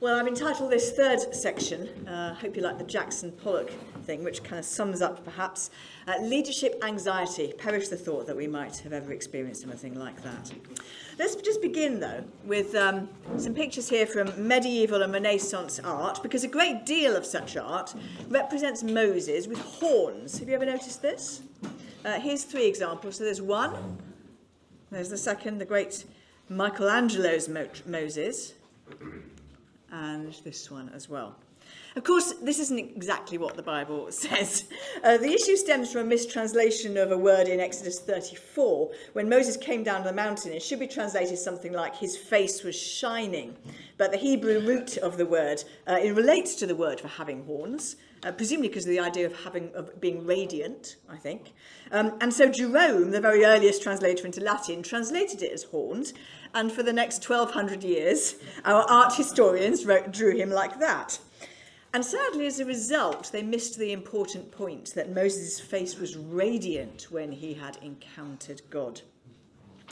Well, I've entitled this third section, hope you like the Jackson Pollock thing, which kind of sums up perhaps leadership anxiety. Perish the thought that we might have ever experienced anything like that. Let's just begin, though, with some pictures here from medieval and Renaissance art, because a great deal of such art represents Moses with horns. Have you ever noticed this? Here's three examples. So there's one. There's the second, the great Michelangelo's Moses. And this one as well. Of course, this isn't exactly what the Bible says. The issue stems from a mistranslation of a word in Exodus 34. When Moses came down the mountain, it should be translated something like his face was shining. But the Hebrew root of the word, it relates to the word for having horns, presumably because of the idea of being radiant, I think. And so Jerome, the very earliest translator into Latin, translated it as horns. And for the next 1,200 years, our art historians drew him like that. And sadly, as a result, they missed the important point that Moses' face was radiant when he had encountered God.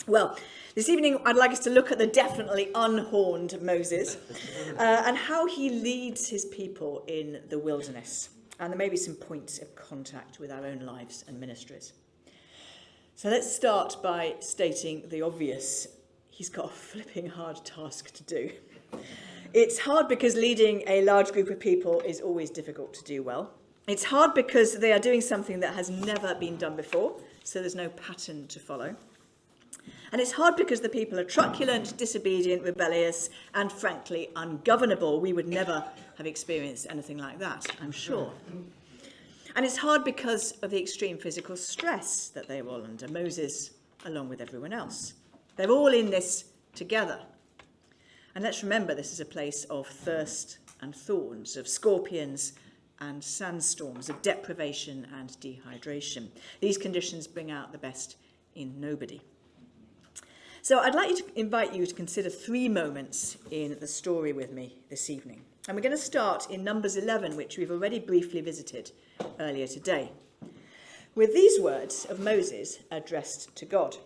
Well, this evening, I'd like us to look at the definitely unhorned Moses and how he leads his people in the wilderness. And there may be some points of contact with our own lives and ministries. So let's start by stating the obvious. He's got a flipping hard task to do. It's hard because leading a large group of people is always difficult to do well. It's hard because they are doing something that has never been done before, so there's no pattern to follow. And it's hard because the people are truculent, disobedient, rebellious, and frankly ungovernable. We would never have experienced anything like that, I'm sure. And it's hard because of the extreme physical stress that they were all under, Moses along with everyone else. They're all in this together. And let's remember, this is a place of thirst and thorns, of scorpions and sandstorms, of deprivation and dehydration. These conditions bring out the best in nobody. So I'd like to invite you to consider three moments in the story with me this evening. And we're going to start in Numbers 11, which we've already briefly visited earlier today, with these words of Moses addressed to God.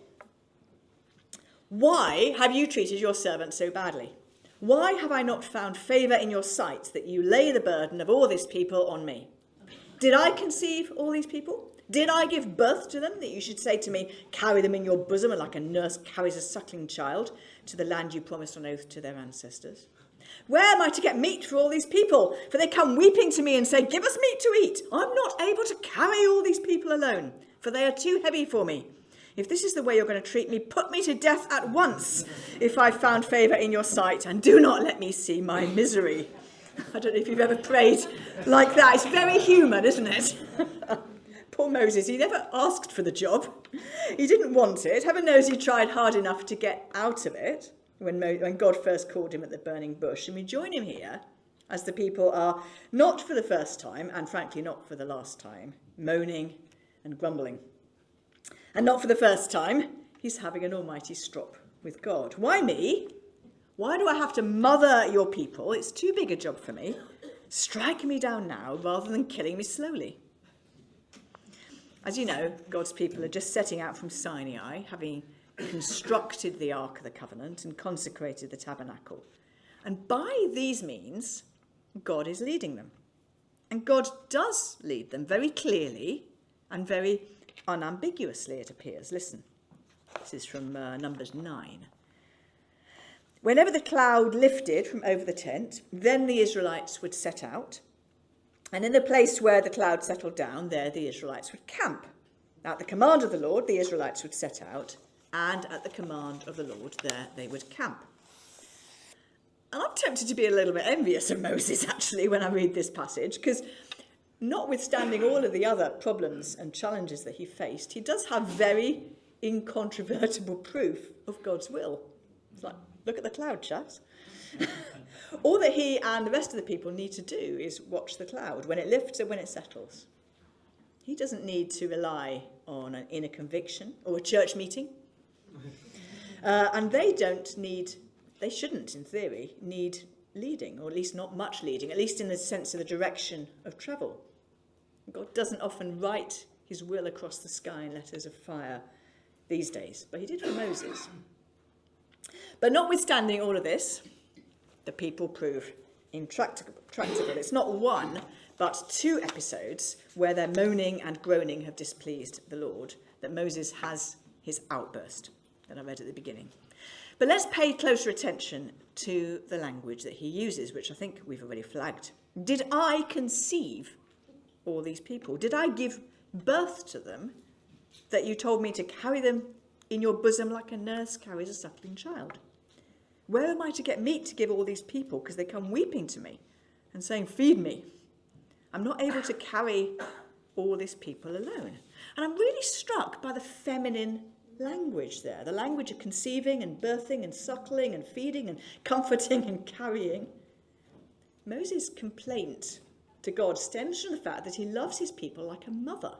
Why have you treated your servant so badly? Why have I not found favour in your sight that you lay the burden of all this people on me? Did I conceive all these people? Did I give birth to them that you should say to me, carry them in your bosom like a nurse carries a suckling child to the land you promised on oath to their ancestors? Where am I to get meat for all these people? For they come weeping to me and say, give us meat to eat. I'm not able to carry all these people alone, for they are too heavy for me. If this is the way you're going to treat me, put me to death at once, if I've found favour in your sight, and do not let me see my misery. I don't know if you've ever prayed like that. It's very human, isn't it? Poor Moses, he never asked for the job. He didn't want it. Heaven knows he tried hard enough to get out of it when God first called him at the burning bush. And we join him here as the people are, not for the first time, and frankly not for the last time, moaning and grumbling. And not for the first time, he's having an almighty strop with God. Why me? Why do I have to mother your people? It's too big a job for me. Strike me down now rather than killing me slowly. As you know, God's people are just setting out from Sinai, having constructed the Ark of the Covenant and consecrated the tabernacle. And by these means, God is leading them. And God does lead them very clearly and very unambiguously, it appears. Listen, this is from Numbers 9. Whenever the cloud lifted from over the tent, then the Israelites would set out. And in the place where the cloud settled down, there the Israelites would camp. At the command of the Lord, the Israelites would set out, and at the command of the Lord, there they would camp. And I'm tempted to be a little bit envious of Moses, actually, when I read this passage, because notwithstanding all of the other problems and challenges that he faced, he does have very incontrovertible proof of God's will. It's like, look at the cloud, chaps. All that he and the rest of the people need to do is watch the cloud, when it lifts and when it settles. He doesn't need to rely on an inner conviction or a church meeting. And they shouldn't, in theory, need leading, or at least not much leading, at least in the sense of the direction of travel. God doesn't often write his will across the sky in letters of fire these days, but he did for Moses. But notwithstanding all of this, the people prove intractable. It's not one, but 2 episodes where their moaning and groaning have displeased the Lord, that Moses has his outburst that I read at the beginning. But let's pay closer attention to the language that he uses, which I think we've already flagged. Did I conceive all these people? Did I give birth to them, that you told me to carry them in your bosom like a nurse carries a suckling child? Where am I to get meat to give all these people? Because they come weeping to me and saying, feed me. I'm not able to carry all these people alone. And I'm really struck by the feminine language there, the language of conceiving and birthing and suckling and feeding and comforting and carrying. Moses' complaint to God stems from the fact that he loves his people like a mother.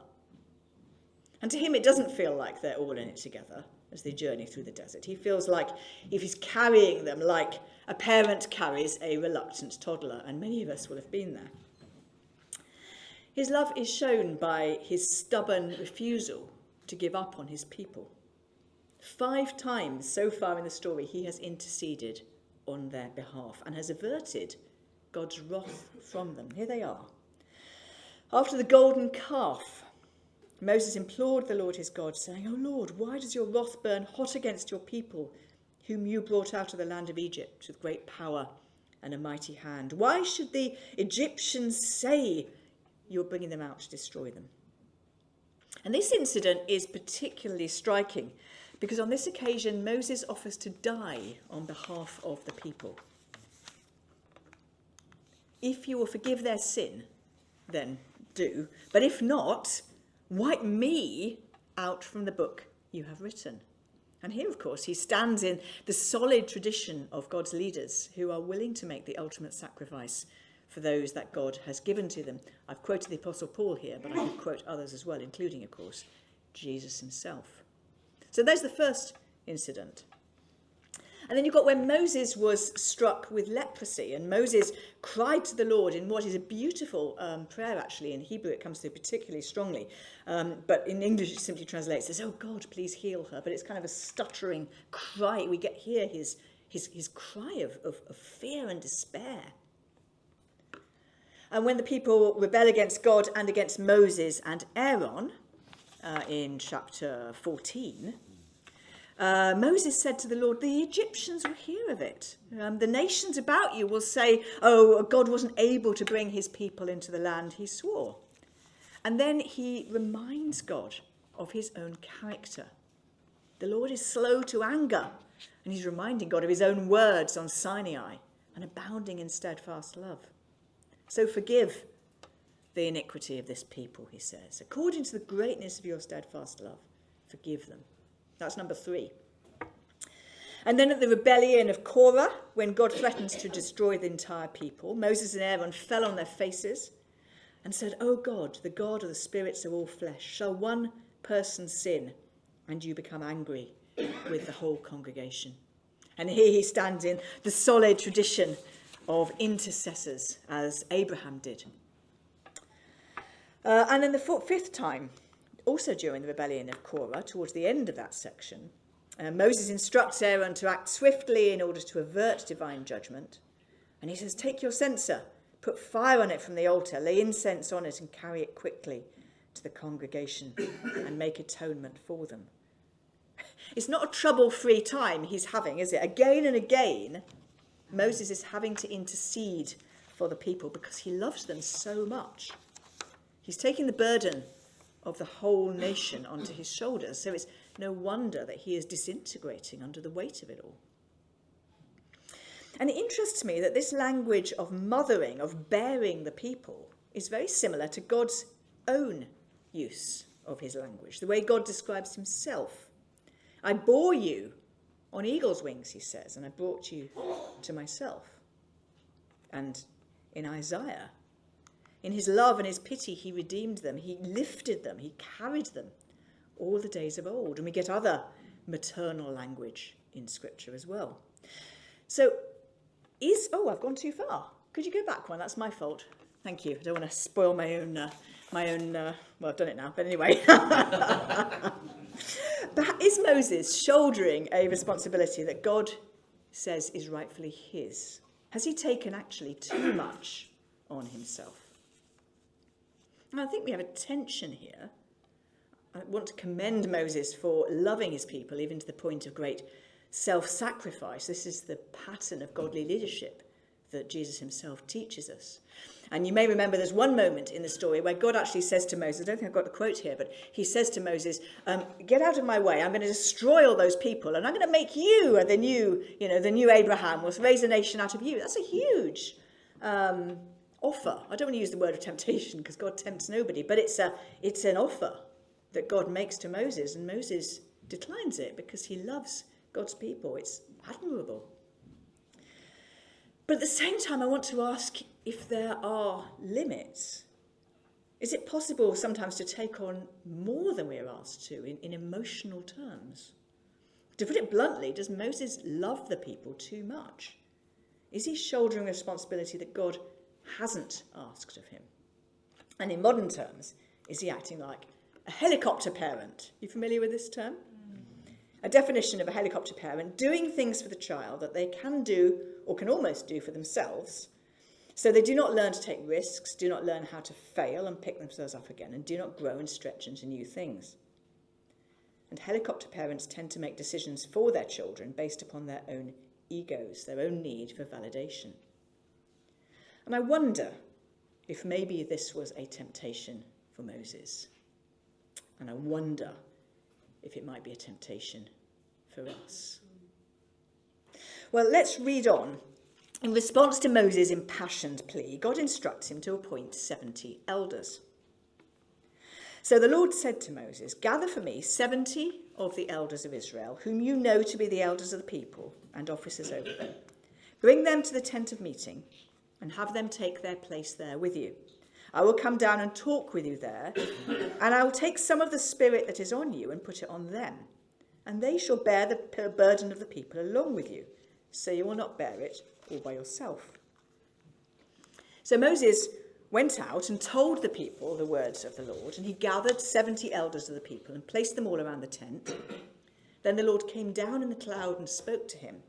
And to him, it doesn't feel like they're all in it together as they journey through the desert. He feels like if he's carrying them like a parent carries a reluctant toddler, and many of us will have been there. His love is shown by his stubborn refusal to give up on his people. 5 times so far in the story, he has interceded on their behalf and has averted God's wrath from them. Here they are. After the golden calf, Moses implored the Lord his God, saying, "O Lord, why does your wrath burn hot against your people, whom you brought out of the land of Egypt with great power and a mighty hand? Why should the Egyptians say you're bringing them out to destroy them?" And this incident is particularly striking because on this occasion, Moses offers to die on behalf of the people. If you will forgive their sin, then do. But if not, wipe me out from the book you have written. And here, of course, he stands in the solid tradition of God's leaders who are willing to make the ultimate sacrifice for those that God has given to them. I've quoted the Apostle Paul here, but I could quote others as well, including, of course, Jesus himself. So there's the first incident. And then you've got when Moses was struck with leprosy, and Moses cried to the Lord in what is a beautiful prayer, actually. In Hebrew, it comes through particularly strongly. But in English, it simply translates as, "Oh God, please heal her." But it's kind of a stuttering cry. We get here his cry of fear and despair. And when the people rebel against God and against Moses and Aaron, in chapter 14, Moses said to the Lord, "The Egyptians will hear of it. The nations about you will say, 'Oh, God wasn't able to bring his people into the land he swore.'" And then he reminds God of his own character. The Lord is slow to anger, and he's reminding God of his own words on Sinai, and abounding in steadfast love. "So forgive the iniquity of this people," he says. "According to the greatness of your steadfast love, forgive them." That's number 3. And then at the rebellion of Korah, when God threatens to destroy the entire people, Moses and Aaron fell on their faces and said, "O God, the God of the spirits of all flesh, shall one person sin and you become angry with the whole congregation?" And here he stands in the solid tradition of intercessors, as Abraham did. And then the 5th time, also during the rebellion of Korah, towards the end of that section, Moses instructs Aaron to act swiftly in order to avert divine judgment. And he says, "Take your censer, put fire on it from the altar, lay incense on it and carry it quickly to the congregation and make atonement for them." It's not a trouble-free time he's having, is it? Again and again, Moses is having to intercede for the people because he loves them so much. He's taking the burden of the whole nation onto his shoulders, so it's no wonder that he is disintegrating under the weight of it all. And it interests me that this language of mothering, of bearing the people, is very similar to God's own use of his language, the way God describes himself. "I bore you on eagle's wings," he says, "and I brought you to myself." And in Isaiah, in his love and his pity, he redeemed them. He lifted them. He carried them all the days of old. And we get other maternal language in Scripture as well. So I've gone too far. Could you go back one? That's my fault. Thank you. I don't want to spoil my own, well, I've done it now. But anyway. But is Moses shouldering a responsibility that God says is rightfully his? Has he taken actually too much on himself? And I think we have a tension here. I want to commend Moses for loving his people, even to the point of great self-sacrifice. This is the pattern of godly leadership that Jesus himself teaches us. And you may remember there's one moment in the story where God actually says to Moses, I don't think I've got the quote here, but he says to Moses, get out of my way, I'm going to destroy all those people, and I'm going to make you the new Abraham, will raise a nation out of you. That's a huge offer. I don't want to use the word of temptation because God tempts nobody, but it's an offer that God makes to Moses, and Moses declines it because he loves God's people. It's admirable. But at the same time, I want to ask if there are limits. Is it possible sometimes to take on more than we're asked to in emotional terms? To put it bluntly, does Moses love the people too much? Is he shouldering a responsibility that God hasn't asked of him? And in modern terms, is he acting like a helicopter parent? You familiar with this term? A definition of a helicopter parent: doing things for the child that they can do or can almost do for themselves, so they do not learn to take risks, do not learn how to fail and pick themselves up again, and do not grow and stretch into new things. And helicopter parents tend to make decisions for their children based upon their own egos, their own need for validation. And I wonder if maybe this was a temptation for Moses. And I wonder if it might be a temptation for us. Well, let's read on. In response to Moses' impassioned plea, God instructs him to appoint 70 elders. So the Lord said to Moses, gather for me 70 of the elders of Israel, whom you know to be the elders of the people and officers over them. Bring them to the tent of meeting and have them take their place there with you. I will come down and talk with you there, and I will take some of the spirit that is on you and put it on them, and they shall bear the burden of the people along with you, so you will not bear it all by yourself. So Moses went out and told the people the words of the Lord, and he gathered 70 elders of the people and placed them all around the tent. Then the Lord came down in the cloud and spoke to him,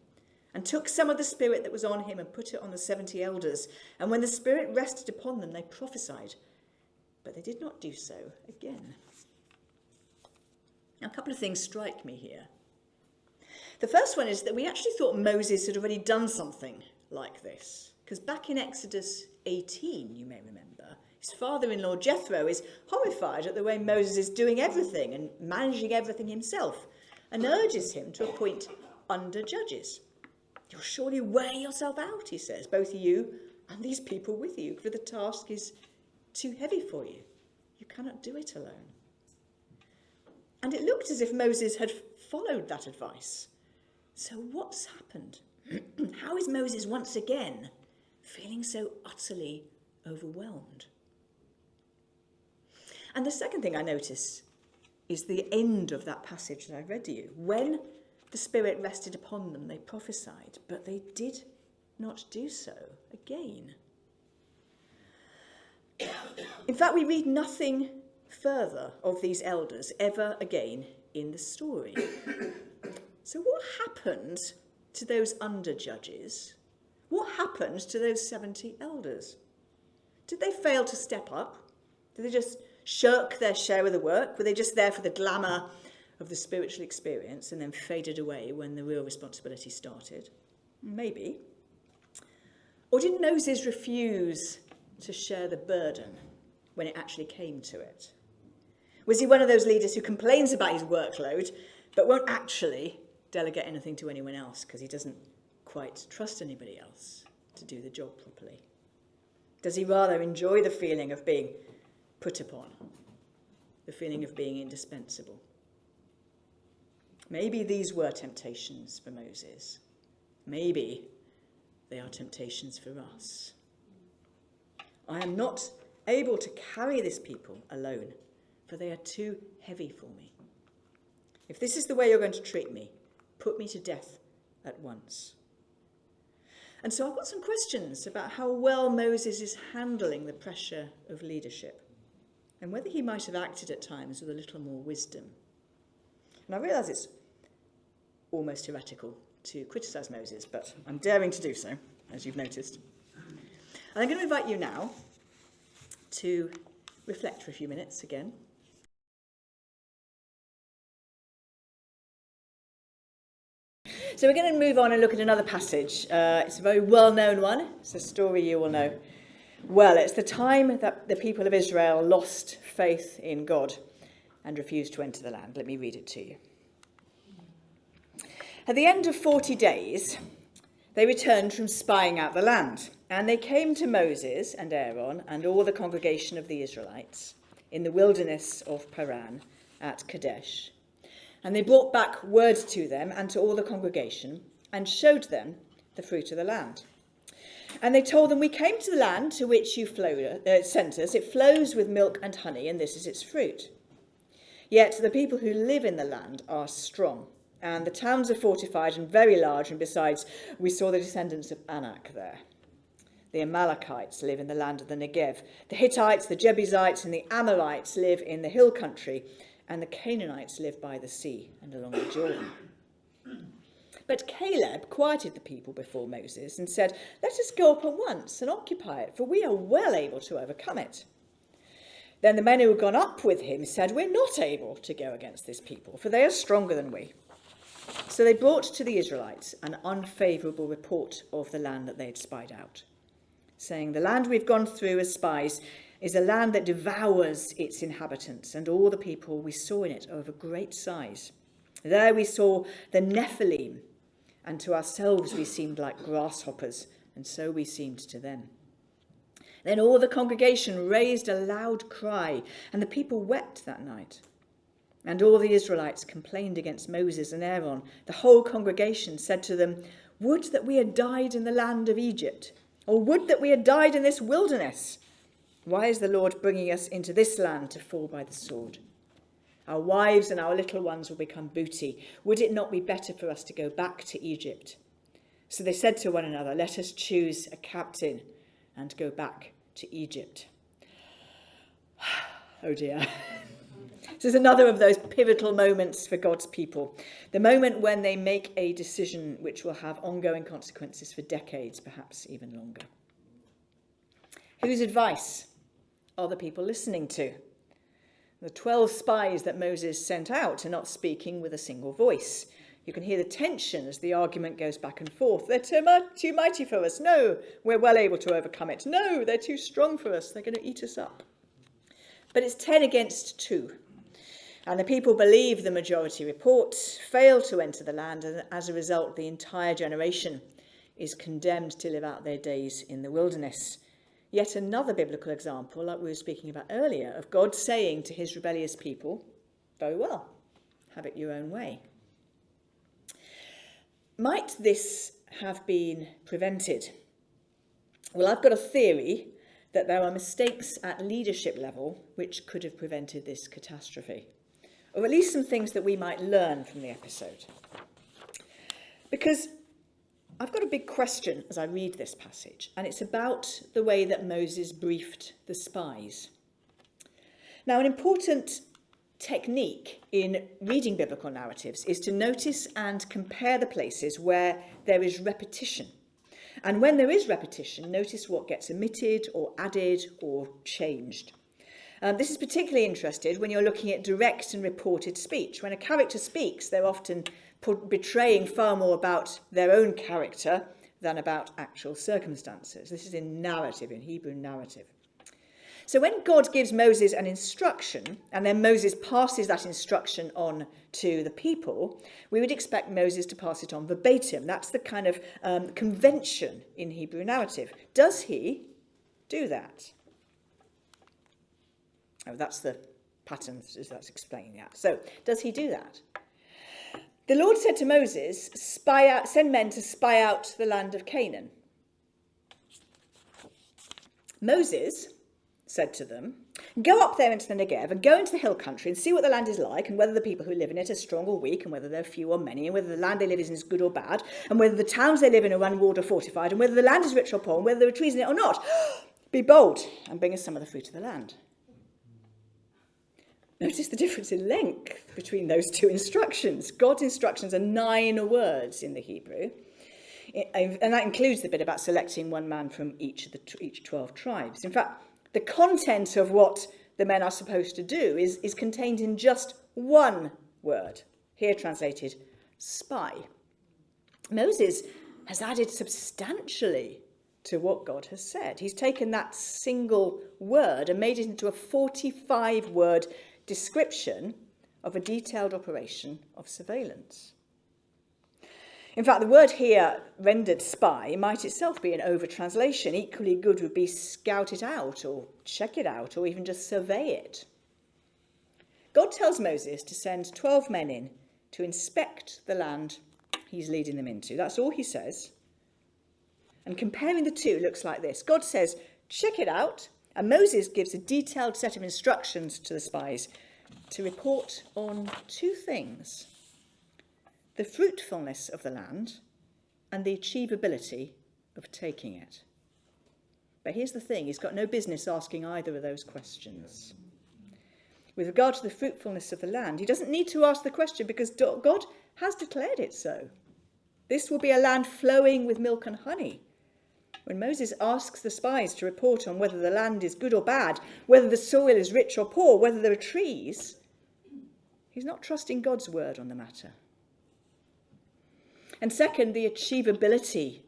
and took some of the spirit that was on him and put it on the 70 elders. And when the spirit rested upon them, they prophesied, but they did not do so again. Now, a couple of things strike me here. The first one is that we actually thought Moses had already done something like this, because back in Exodus 18, you may remember, his father-in-law Jethro is horrified at the way Moses is doing everything and managing everything himself, and urges him to appoint under judges. You'll surely wear yourself out, he says, both you and these people with you, for the task is too heavy for you. You cannot do it alone. And it looked as if Moses had followed that advice. So what's happened? How is Moses once again feeling so utterly overwhelmed? And the second thing I notice is the end of that passage that I read to you. When the Spirit rested upon them, they prophesied, but they did not do so again. In fact, we read nothing further of these elders ever again in the story. So what happened to those under-judges? What happened to those 70 elders? Did they fail to step up? Did they just shirk their share of the work? Were they just there for the glamour of the spiritual experience and then faded away when the real responsibility started? Maybe. Or did Moses refuse to share the burden when it actually came to it? Was he one of those leaders who complains about his workload but won't actually delegate anything to anyone else because he doesn't quite trust anybody else to do the job properly? Does he rather enjoy the feeling of being put upon, the feeling of being indispensable? Maybe these were temptations for Moses. Maybe they are temptations for us. I am not able to carry this people alone, for they are too heavy for me. If this is the way you're going to treat me, put me to death at once. And so I've got some questions about how well Moses is handling the pressure of leadership and whether he might have acted at times with a little more wisdom. And I realise it's almost heretical to criticise Moses, but I'm daring to do so as you've noticed. And I'm going to invite you now to reflect for a few minutes again. So we're going to move on and look at another passage. It's a very well-known one. It's a story you will know well. It's the time that the people of Israel lost faith in God and refused to enter the land. Let me read it to you. At the end of 40 days, they returned from spying out the land, and they came to Moses and Aaron and all the congregation of the Israelites in the wilderness of Paran at Kadesh. And they brought back word to them and to all the congregation and showed them the fruit of the land. And they told them, we came to the land to which you sent us. It flows with milk and honey, and this is its fruit. Yet the people who live in the land are strong, and the towns are fortified and very large, and besides, we saw the descendants of Anak there. The Amalekites live in the land of the Negev. The Hittites, the Jebusites, and the Amorites live in the hill country, and the Canaanites live by the sea and along the Jordan. But Caleb quieted the people before Moses and said, let us go up at once and occupy it, for we are well able to overcome it. Then the men who had gone up with him said, we're not able to go against this people, for they are stronger than we. So they brought to the Israelites an unfavourable report of the land that they had spied out, saying, the land we've gone through as spies is a land that devours its inhabitants, and all the people we saw in it are of a great size. There we saw the Nephilim, and to ourselves we seemed like grasshoppers, and so we seemed to them. Then all the congregation raised a loud cry, and the people wept that night. And all the Israelites complained against Moses and Aaron. The whole congregation said to them, would that we had died in the land of Egypt, or would that we had died in this wilderness. Why is the Lord bringing us into this land to fall by the sword? Our wives and our little ones will become booty. Would it not be better for us to go back to Egypt? So they said to one another, let us choose a captain and go back to Egypt. Oh dear. This is another of those pivotal moments for God's people. The moment when they make a decision which will have ongoing consequences for decades, perhaps even longer. Whose advice are the people listening to? The 12 spies that Moses sent out are not speaking with a single voice. You can hear the tension as the argument goes back and forth. They're too mighty for us. No, we're well able to overcome it. No, they're too strong for us. They're going to eat us up. But it's 10 against 2. And the people believe the majority report, fail to enter the land, and as a result, the entire generation is condemned to live out their days in the wilderness. Yet another biblical example, like we were speaking about earlier, of God saying to his rebellious people, very well, have it your own way. Might this have been prevented? Well, I've got a theory that there are mistakes at leadership level which could have prevented this catastrophe, or at least some things that we might learn from the episode. Because I've got a big question as I read this passage, and it's about the way that Moses briefed the spies. Now, an important technique in reading biblical narratives is to notice and compare the places where there is repetition. And when there is repetition, notice what gets omitted or added or changed. This is particularly interesting when you're looking at direct and reported speech. When a character speaks, they're often betraying far more about their own character than about actual circumstances. This is in narrative, in Hebrew narrative. So when God gives Moses an instruction, and then Moses passes that instruction on to the people, we would expect Moses to pass it on verbatim. That's the kind of convention in Hebrew narrative. Does he do that? Oh, that's the pattern that's explaining that. So, does he do that? The Lord said to Moses, send men to spy out the land of Canaan. Moses said to them, go up there into the Negev and go into the hill country and see what the land is like, and whether the people who live in it are strong or weak, and whether they're few or many, and whether the land they live in is good or bad, and whether the towns they live in are unwalled or fortified, and whether the land is rich or poor, and whether there are trees in it or not. Be bold and bring us some of the fruit of the land. Notice the difference in length between those two instructions. God's instructions are 9 words in the Hebrew. And that includes the bit about selecting one man from each 12 tribes. In fact, the content of what the men are supposed to do is contained in just one word, here translated spy. Moses has added substantially to what God has said. He's taken that single word and made it into a 45-word description of a detailed operation of surveillance. In fact, the word here rendered spy might itself be an over-translation. Equally good would be scout it out or check it out or even just survey it. God tells Moses to send 12 men in to inspect the land he's leading them into. That's all he says. And comparing the two looks like this. God says, check it out. And Moses gives a detailed set of instructions to the spies to report on two things: the fruitfulness of the land and the achievability of taking it. But here's the thing, he's got no business asking either of those questions. With regard to the fruitfulness of the land, he doesn't need to ask the question because God has declared it so. This will be a land flowing with milk and honey. When Moses asks the spies to report on whether the land is good or bad, whether the soil is rich or poor, whether there are trees, he's not trusting God's word on the matter. And second, the achievability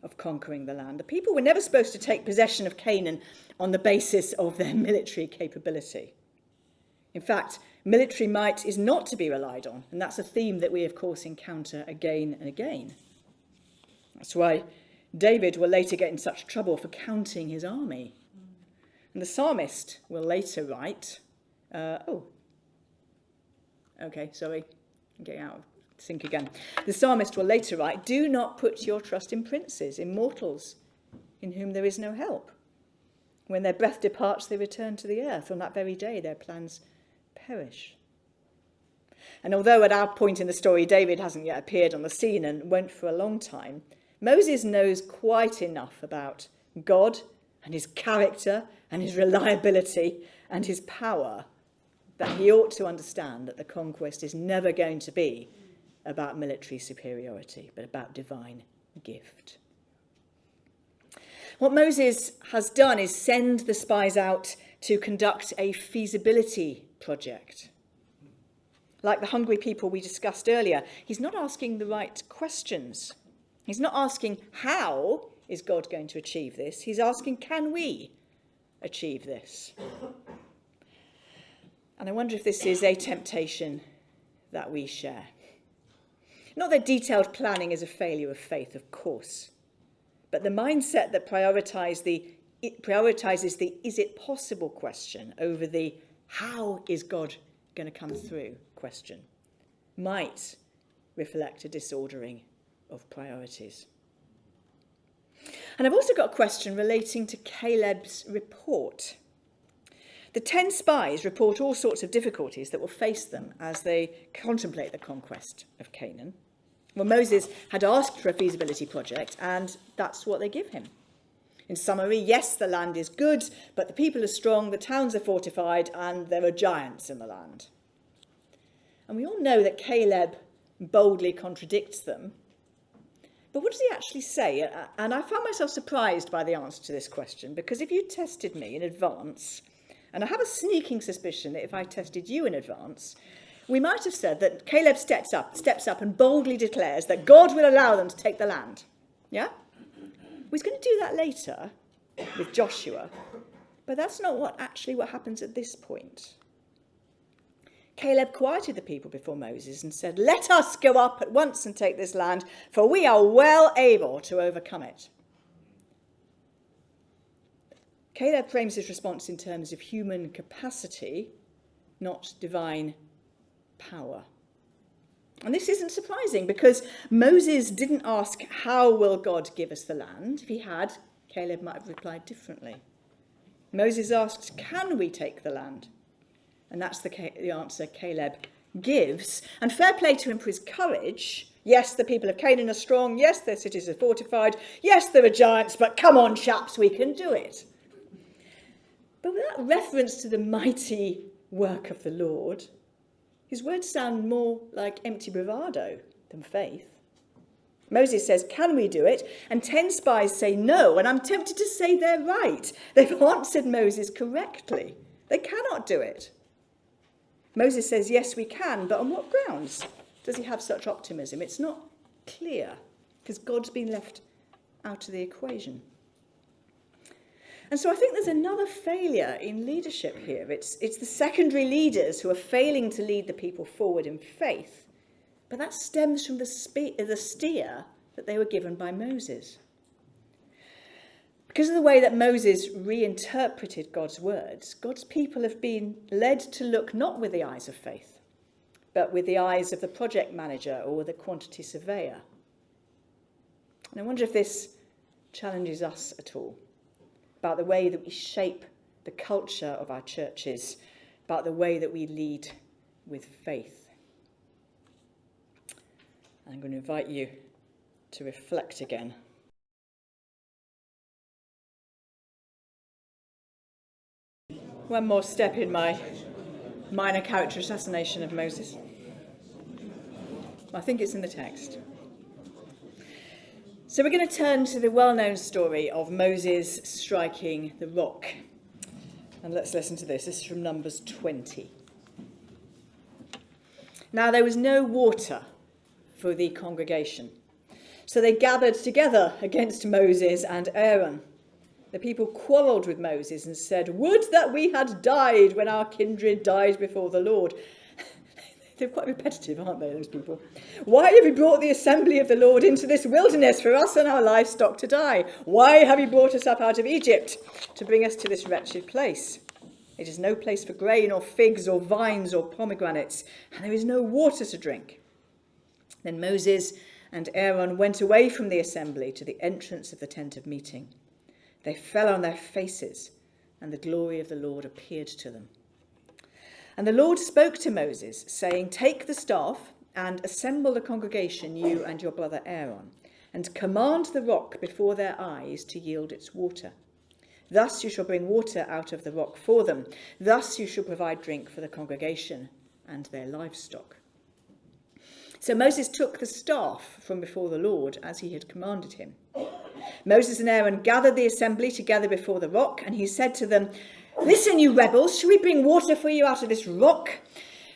of conquering the land. The people were never supposed to take possession of Canaan on the basis of their military capability. In fact, military might is not to be relied on, and that's a theme that we, of course, encounter again and again. That's why David will later get in such trouble for counting his army. And the psalmist will later write, I'm getting out of sync again. The psalmist will later write, do not put your trust in princes, in mortals, in whom there is no help. When their breath departs, they return to the earth. On that very day, their plans perish. And although at our point in the story, David hasn't yet appeared on the scene and won't for a long time, Moses knows quite enough about God and his character and his reliability and his power that he ought to understand that the conquest is never going to be about military superiority, but about divine gift. What Moses has done is send the spies out to conduct a feasibility project. Like the hungry people we discussed earlier, he's not asking the right questions. He's not asking, how is God going to achieve this? He's asking, can we achieve this? And I wonder if this is a temptation that we share. Not that detailed planning is a failure of faith, of course, but the mindset that prioritizes the is it possible question over the how is God going to come through question might reflect a disordering of priorities. And I've also got a question relating to Caleb's report. The 10 spies report all sorts of difficulties that will face them as they contemplate the conquest of Canaan. Well, Moses had asked for a feasibility project, and that's what they give him. In summary, yes, the land is good, but the people are strong, the towns are fortified, and there are giants in the land. And we all know that Caleb boldly contradicts them. But what does he actually say? And I found myself surprised by the answer to this question, because if you tested me in advance, and I have a sneaking suspicion that if I tested you in advance, we might have said that Caleb steps up and boldly declares that God will allow them to take the land. Yeah? He's going to do that later with Joshua, but that's not what happens at this point. Caleb quieted the people before Moses and said, "Let us go up at once and take this land, for we are well able to overcome it." Caleb frames his response in terms of human capacity, not divine power. And this isn't surprising because Moses didn't ask, how will God give us the land? If he had, Caleb might have replied differently. Moses asked, can we take the land? And that's the answer Caleb gives. And fair play to him for his courage. Yes, the people of Canaan are strong. Yes, their cities are fortified. Yes, there are giants, but come on, chaps, we can do it. But without reference to the mighty work of the Lord, his words sound more like empty bravado than faith. Moses says, can we do it? And 10 spies say no, and I'm tempted to say they're right. They've answered Moses correctly. They cannot do it. Moses says, yes, we can, but on what grounds does he have such optimism? It's not clear, because God's been left out of the equation. And so I think there's another failure in leadership here. It's the secondary leaders who are failing to lead the people forward in faith, but that stems from the steer that they were given by Moses. Because of the way that Moses reinterpreted God's words, God's people have been led to look not with the eyes of faith, but with the eyes of the project manager or the quantity surveyor. And I wonder if this challenges us at all, about the way that we shape the culture of our churches, about the way that we lead with faith. I'm going to invite you to reflect again. One more step in my minor character assassination of Moses. I think it's in the text. So we're going to turn to the well-known story of Moses striking the rock. And let's listen to this. This is from Numbers 20. Now there was no water for the congregation, so they gathered together against Moses and Aaron. The people quarrelled with Moses and said, would that we had died when our kindred died before the Lord. They're quite repetitive, aren't they, those people? Why have you brought the assembly of the Lord into this wilderness for us and our livestock to die? Why have you brought us up out of Egypt to bring us to this wretched place? It is no place for grain or figs or vines or pomegranates, and there is no water to drink. Then Moses and Aaron went away from the assembly to the entrance of the tent of meeting. They fell on their faces, and the glory of the Lord appeared to them. And the Lord spoke to Moses, saying, take the staff and assemble the congregation, you and your brother Aaron, and command the rock before their eyes to yield its water. Thus you shall bring water out of the rock for them. Thus you shall provide drink for the congregation and their livestock. So Moses took the staff from before the Lord as he had commanded him. Moses and Aaron gathered the assembly together before the rock, and he said to them, listen, you rebels, shall we bring water for you out of this rock?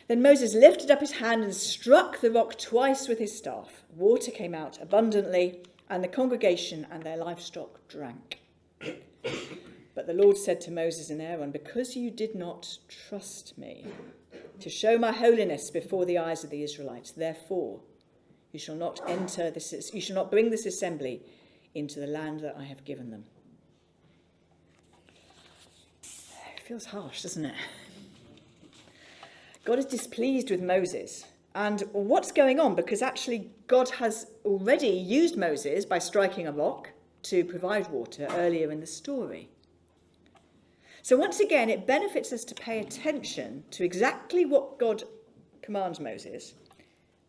Then Moses lifted up his hand and struck the rock twice with his staff. Water came out abundantly, and the congregation and their livestock drank. But the Lord said to Moses and Aaron, because you did not trust me to show my holiness before the eyes of the Israelites, therefore you shall not bring this assembly into the land that I have given them. It feels harsh, doesn't it? God is displeased with Moses. And what's going on? Because actually God has already used Moses by striking a rock to provide water earlier in the story. So once again, it benefits us to pay attention to exactly what God commands Moses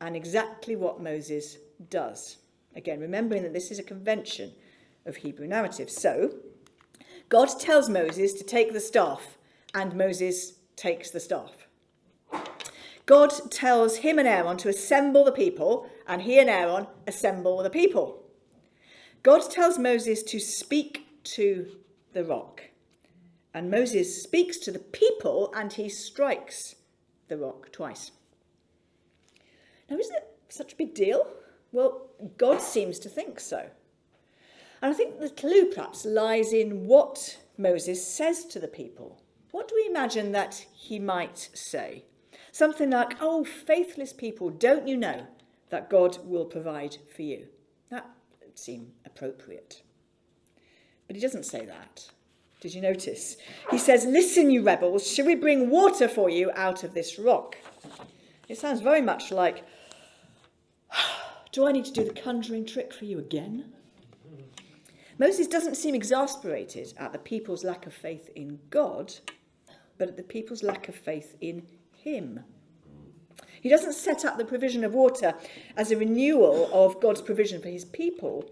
and exactly what Moses does. Again, remembering that this is a convention of Hebrew narrative. So, God tells Moses to take the staff, and Moses takes the staff. God tells him and Aaron to assemble the people, and he and Aaron assemble the people. God tells Moses to speak to the rock, and Moses speaks to the people, and he strikes the rock twice. Now, isn't it such a big deal? Well, God seems to think so. And I think the clue perhaps lies in what Moses says to the people. What do we imagine that he might say? Something like, oh, faithless people, don't you know that God will provide for you? That would seem appropriate. But he doesn't say that. Did you notice? He says, listen, you rebels, shall we bring water for you out of this rock? It sounds very much like, do I need to do the conjuring trick for you again? Moses doesn't seem exasperated at the people's lack of faith in God, but at the people's lack of faith in him. He doesn't set up the provision of water as a renewal of God's provision for his people,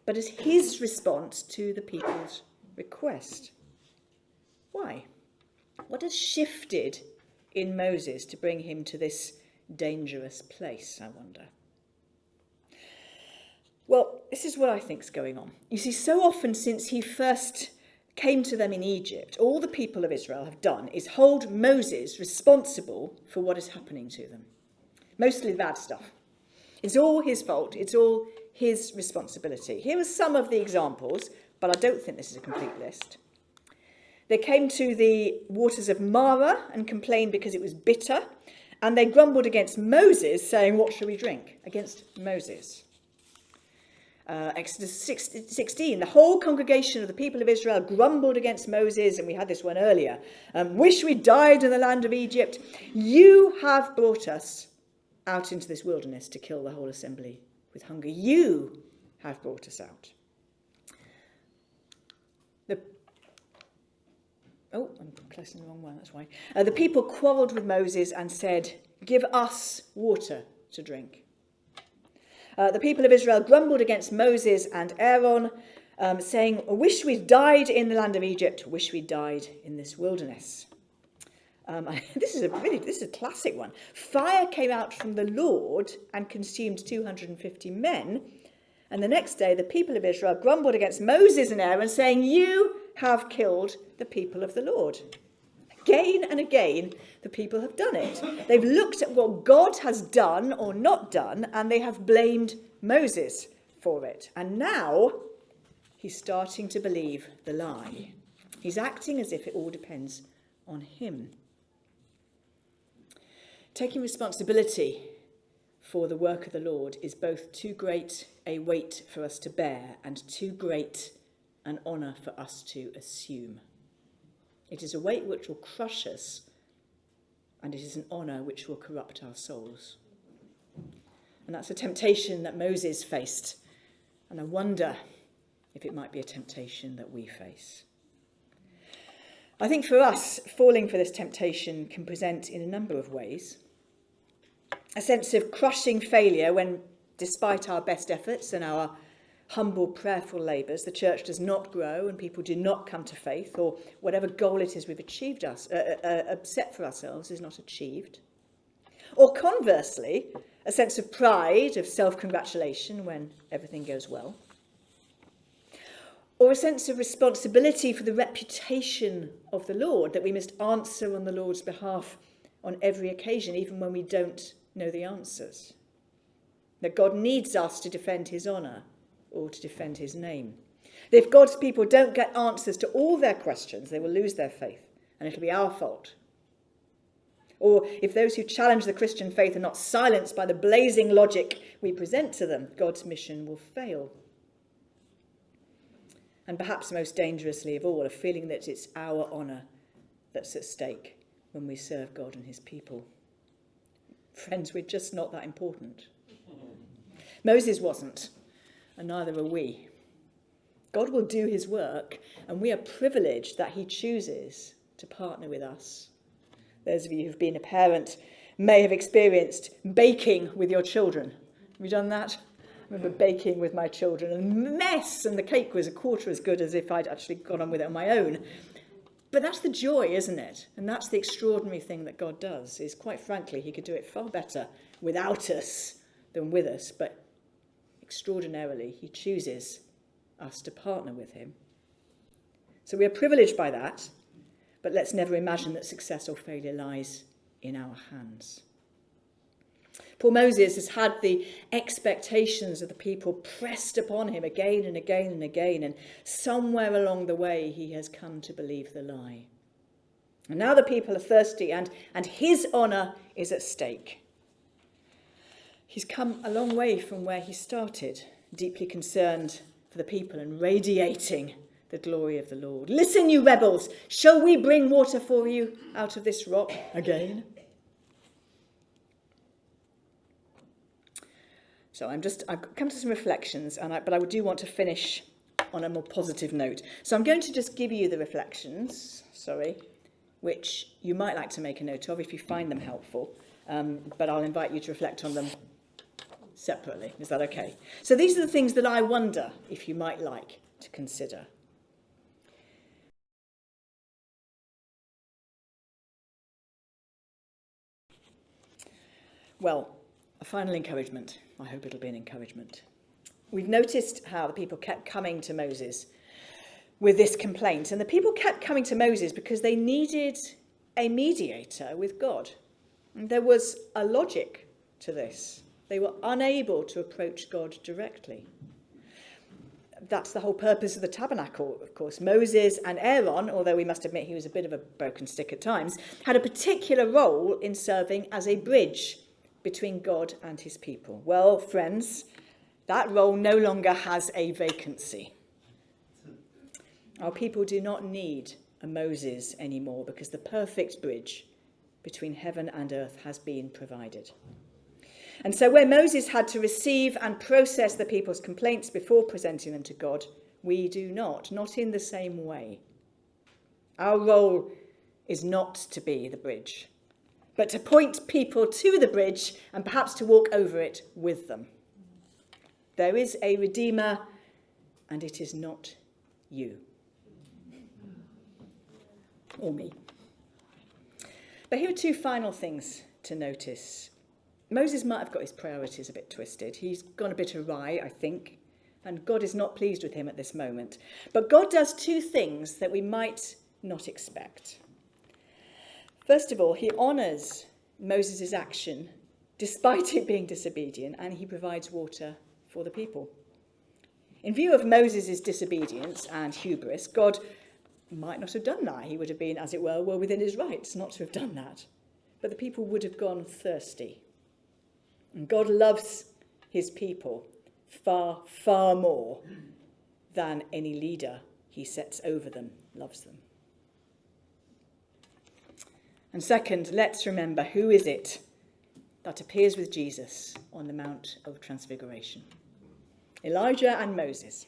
but as his response to the people's request. Why? What has shifted in Moses to bring him to this dangerous place, I wonder? this is what I think is going on. You see, so often since he first came to them in Egypt, all the people of Israel have done is hold Moses responsible for what is happening to them. Mostly the bad stuff. It's all his fault. It's all his responsibility. Here are some of the examples, but I don't think this is a complete list. They came to the waters of Marah and complained because it was bitter, and they grumbled against Moses, saying, "What shall we drink?" Against Moses. Exodus 16, the whole congregation of the people of Israel grumbled against Moses, and we had this one earlier. "Wish we died in the land of Egypt. You have brought us out into this wilderness to kill the whole assembly with hunger. You have brought us out." I'm pressing the wrong one, that's why. The people quarrelled with Moses and said, "Give us water to drink." The people of Israel grumbled against Moses and Aaron, saying, "Wish we died in the land of Egypt. Wish we died in this wilderness." This is a classic one. Fire came out from the Lord and consumed 250 men. And the next day, the people of Israel grumbled against Moses and Aaron, saying, "You have killed the people of the Lord." Again and again, the people have done it. They've looked at what God has done or not done, and they have blamed Moses for it. And now he's starting to believe the lie. He's acting as if it all depends on him. Taking responsibility for the work of the Lord is both too great a weight for us to bear and too great an honour for us to assume. It is a weight which will crush us, and it is an honour which will corrupt our souls. And that's a temptation that Moses faced, and I wonder if it might be a temptation that we face. I think for us, falling for this temptation can present in a number of ways. A sense of crushing failure when, despite our best efforts and our humble, prayerful labours, the church does not grow and people do not come to faith, or whatever goal it is we've set for ourselves is not achieved. Or conversely, a sense of pride, of self-congratulation when everything goes well. Or a sense of responsibility for the reputation of the Lord, that we must answer on the Lord's behalf on every occasion, even when we don't know the answers. That God needs us to defend his honour or to defend his name. That if God's people don't get answers to all their questions, they will lose their faith, and it'll be our fault. Or if those who challenge the Christian faith are not silenced by the blazing logic we present to them, God's mission will fail. And perhaps most dangerously of all, a feeling that it's our honour that's at stake when we serve God and his people. Friends, we're just not that important. Moses wasn't, and neither are we. God will do his work, and we are privileged that he chooses to partner with us. Those of you who've been a parent may have experienced baking with your children. Have you done that? I remember baking with my children, and mess, and the cake was a quarter as good as if I'd actually gone on with it on my own. But that's the joy, isn't it? And that's the extraordinary thing that God does, is quite frankly, he could do it far better without us than with us, but extraordinarily, he chooses us to partner with him. So we are privileged by that, but let's never imagine that success or failure lies in our hands. Poor Moses has had the expectations of the people pressed upon him again and again and again, and somewhere along the way he has come to believe the lie. And now the people are thirsty, and his honour is at stake. He's come a long way from where he started, deeply concerned for the people and radiating the glory of the Lord. "Listen, you rebels, shall we bring water for you out of this rock again?" So I've come to some reflections, but I do want to finish on a more positive note. So I'm going to just give you the reflections, which you might like to make a note of if you find them helpful, but I'll invite you to reflect on them separately. Is that okay? So these are the things that I wonder if you might like to consider. Well, a final encouragement. I hope it'll be an encouragement. We've noticed how the people kept coming to Moses with this complaint. And the people kept coming to Moses because they needed a mediator with God. And there was a logic to this. They were unable to approach God directly. That's the whole purpose of the tabernacle, of course. Moses and Aaron, although we must admit he was a bit of a broken stick at times, had a particular role in serving as a bridge between God and his people. Well, friends, that role no longer has a vacancy. Our people do not need a Moses anymore because the perfect bridge between heaven and earth has been provided. And so where Moses had to receive and process the people's complaints before presenting them to God, we do not in the same way. Our role is not to be the bridge, but to point people to the bridge and perhaps to walk over it with them. There is a Redeemer, and it is not you or me. But here are two final things to notice. Moses might have got his priorities a bit twisted. He's gone a bit awry, I think, and God is not pleased with him at this moment. But God does two things that we might not expect. First of all, he honours Moses' action despite it being disobedient, and he provides water for the people. In view of Moses' disobedience and hubris, God might not have done that. He would have been, as it were, well within his rights not to have done that. But the people would have gone thirsty. And God loves his people far, far more than any leader he sets over them loves them. And second, let's remember, who is it that appears with Jesus on the Mount of Transfiguration? Elijah and Moses.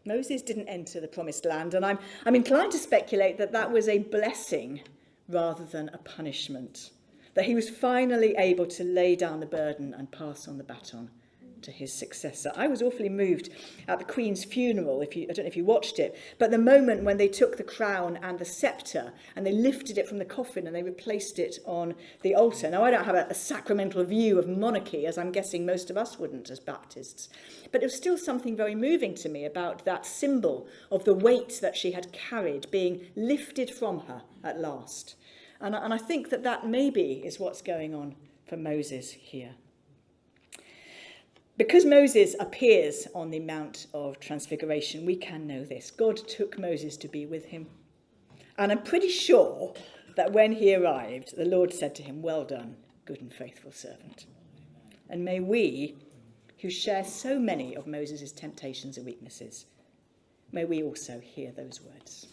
Moses didn't enter the promised land, and I'm inclined to speculate that that was a blessing rather than a punishment, that he was finally able to lay down the burden and pass on the baton to his successor. I was awfully moved at the Queen's funeral, I don't know if you watched it, but the moment when they took the crown and the sceptre and they lifted it from the coffin and they replaced it on the altar. Now, I don't have a sacramental view of monarchy, as I'm guessing most of us wouldn't as Baptists, but it was still something very moving to me about that symbol of the weight that she had carried being lifted from her at last. And I think that maybe is what's going on for Moses here. Because Moses appears on the Mount of Transfiguration, we can know this. God took Moses to be with him. And I'm pretty sure that when he arrived, the Lord said to him, "Well done, good and faithful servant." And may we, who share so many of Moses' temptations and weaknesses, may we also hear those words.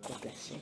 God bless you.